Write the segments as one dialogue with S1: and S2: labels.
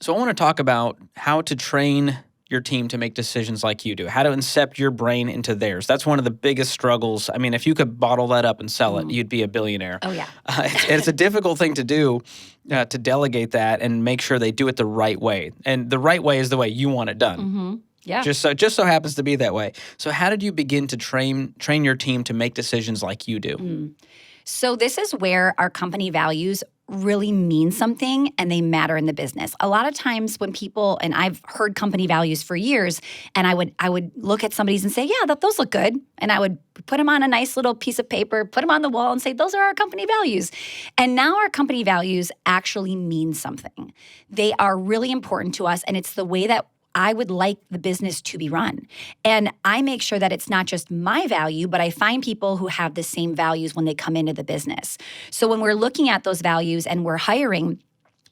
S1: So I want to talk about how to train your team to make decisions like you do, how to incept your brain into theirs. That's one of the biggest struggles. I mean, if you could bottle that up and sell it, you'd be a billionaire.
S2: Oh, yeah.
S1: It's a difficult thing to do, to delegate that and make sure they do it the right way. And the right way is the way you want it done.
S2: Mm-hmm. Yeah.
S1: Just so happens to be that way. So how did you begin to train your team to make decisions like you do?
S2: So this is where our company values really mean something and they matter in the business. A lot of times when people, and I've heard company values for years, and I would look at somebody's and say, yeah, those look good. And I would put them on a nice little piece of paper, put them on the wall and say, those are our company values. And now our company values actually mean something. They are really important to us, and it's the way that I would like the business to be run. And I make sure that it's not just my value, but I find people who have the same values when they come into the business. So when we're looking at those values and we're hiring,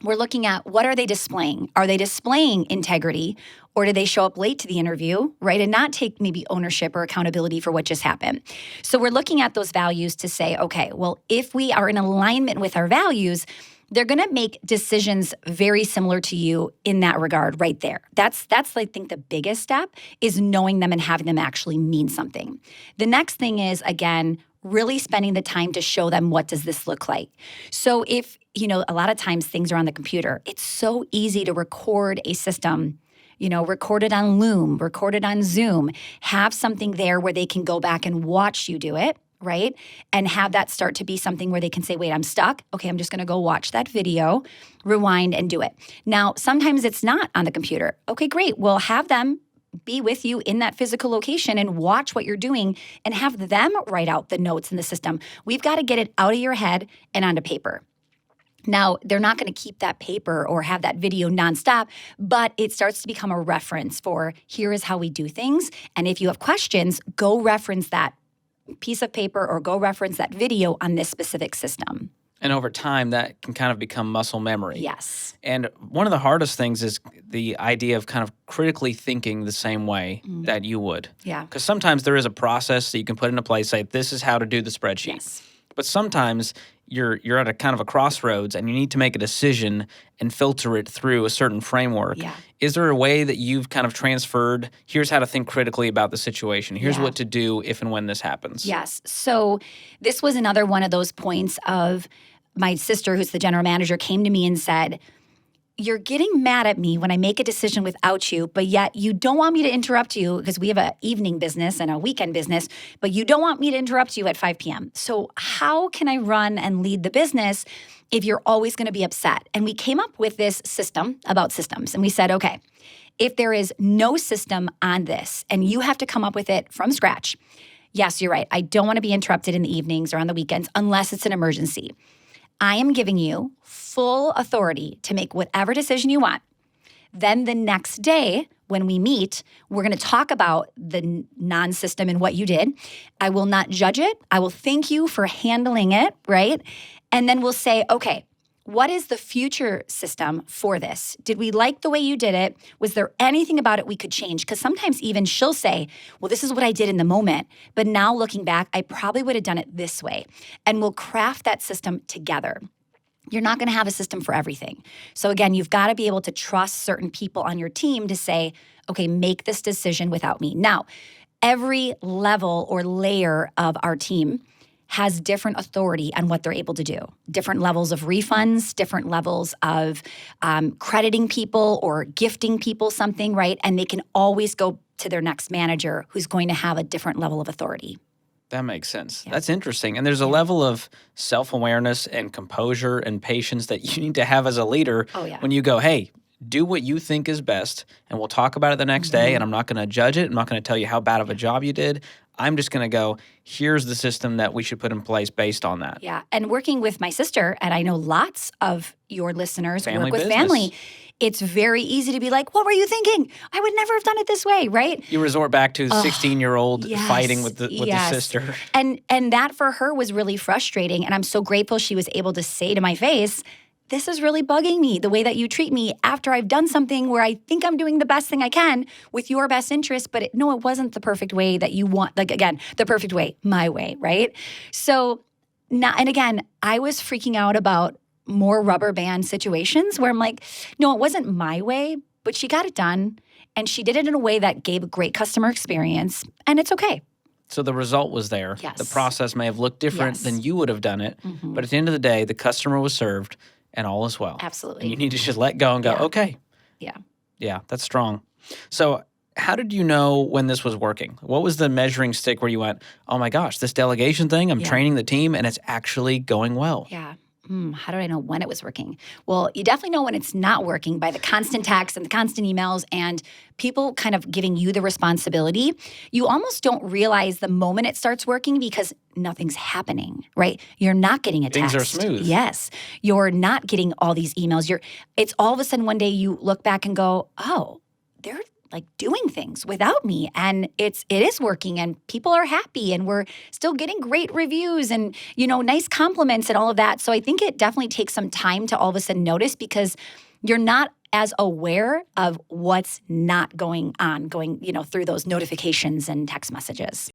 S2: we're looking at what are they displaying? Are they displaying integrity, or do they show up late to the interview, right? And not take maybe ownership or accountability for what just happened. So we're looking at those values to say, okay, well, if we are in alignment with our values, they're going to make decisions very similar to you in that regard right there. That's I think the biggest step is knowing them and having them actually mean something. The next thing is, again, really spending the time to show them what does this look like. So if, a lot of times things are on the computer, it's so easy to record a system, record it on Loom, record it on Zoom, have something there where they can go back and watch you do it. Right? And have that start to be something where they can say, wait, I'm stuck. Okay, I'm just going to go watch that video, rewind, and do it. Now, sometimes it's not on the computer. Okay, great. Well, have them be with you in that physical location and watch what you're doing and have them write out the notes in the system. We've got to get it out of your head and onto paper. Now, they're not going to keep that paper or have that video nonstop, but it starts to become a reference for here is how we do things. And if you have questions, go reference that piece of paper or go reference that video on this specific system.
S1: And over time, that can kind of become muscle memory.
S2: Yes.
S1: And one of the hardest things is the idea of kind of critically thinking the same way that you would.
S2: Yeah.
S1: Because sometimes there is a process that you can put into place, say, this is how to do the spreadsheet.
S2: Yes.
S1: But sometimes you're at a kind of a crossroads and you need to make a decision and filter it through a certain framework.
S2: Yeah.
S1: Is there a way that you've kind of transferred, here's how to think critically about the situation, here's what to do if and when this happens?
S2: Yes. So this was another one of those points of my sister, who's the general manager, came to me and said, you're getting mad at me when I make a decision without you, but yet you don't want me to interrupt you because we have an evening business and a weekend business, but you don't want me to interrupt you at 5 p.m. So how can I run and lead the business if you're always going to be upset? And we came up with this system about systems. And we said, okay, if there is no system on this and you have to come up with it from scratch, yes, you're right. I don't want to be interrupted in the evenings or on the weekends unless it's an emergency. I am giving you full authority to make whatever decision you want. Then the next day, when we meet, we're going to talk about the non-system and what you did. I will not judge it. I will thank you for handling it, right? And then we'll say, okay, what is the future system for this? Did we like the way you did it? Was there anything about it we could change? Because sometimes even she'll say, well, this is what I did in the moment, but now looking back, I probably would have done it this way. And we'll craft that system together. You're not going to have a system for everything. So again, you've got to be able to trust certain people on your team to say, okay, make this decision without me. Now, every level or layer of our team has different authority on what they're able to do. Different levels of refunds, different levels of crediting people or gifting people something, right? And they can always go to their next manager who's going to have a different level of authority.
S1: That makes sense. Yeah. That's interesting. And there's a level of self-awareness and composure and patience that you need to have as a leader when you go, hey, do what you think is best, and we'll talk about it the next day, and I'm not going to judge it. I'm not going to tell you how bad of a job you did. I'm just going to go, here's the system that we should put in place based on that.
S2: Yeah, and working with my sister, and I know lots of your listeners
S1: family
S2: work with
S1: business.
S2: Family, it's very easy to be like, what were you thinking? I would never have done it this way, right?
S1: You resort back to 16-year-old fighting with the sister.
S2: And that for her was really frustrating, and I'm so grateful she was able to say to my face, this is really bugging me, the way that you treat me after I've done something where I think I'm doing the best thing I can with your best interest, but it wasn't the perfect way that you want. Like, again, the perfect way, my way, right? So now, and again, I was freaking out about more rubber band situations where I'm like, no, it wasn't my way, but she got it done. And she did it in a way that gave a great customer experience. And it's okay.
S1: So the result was there.
S2: Yes.
S1: The process may have looked different than you would have done it. But at the end of the day, the customer was served and all is well.
S2: Absolutely.
S1: And you need to just let go and go, okay.
S2: Yeah.
S1: Yeah, that's strong. So how did you know when this was working? What was the measuring stick where you went, oh my gosh, this delegation thing, I'm training the team and it's actually going well?
S2: Yeah. How did I know when it was working? Well, you definitely know when it's not working by the constant texts and the constant emails and people kind of giving you the responsibility. You almost don't realize the moment it starts working because nothing's happening, right? You're not getting a text.
S1: Things are smooth.
S2: Yes. You're not getting all these emails. It's all of a sudden one day you look back and go, oh, they're like doing things without me. And it is working and people are happy and we're still getting great reviews and, nice compliments and all of that. So I think it definitely takes some time to all of a sudden notice because you're not as aware of what's not going on, through those notifications and text messages.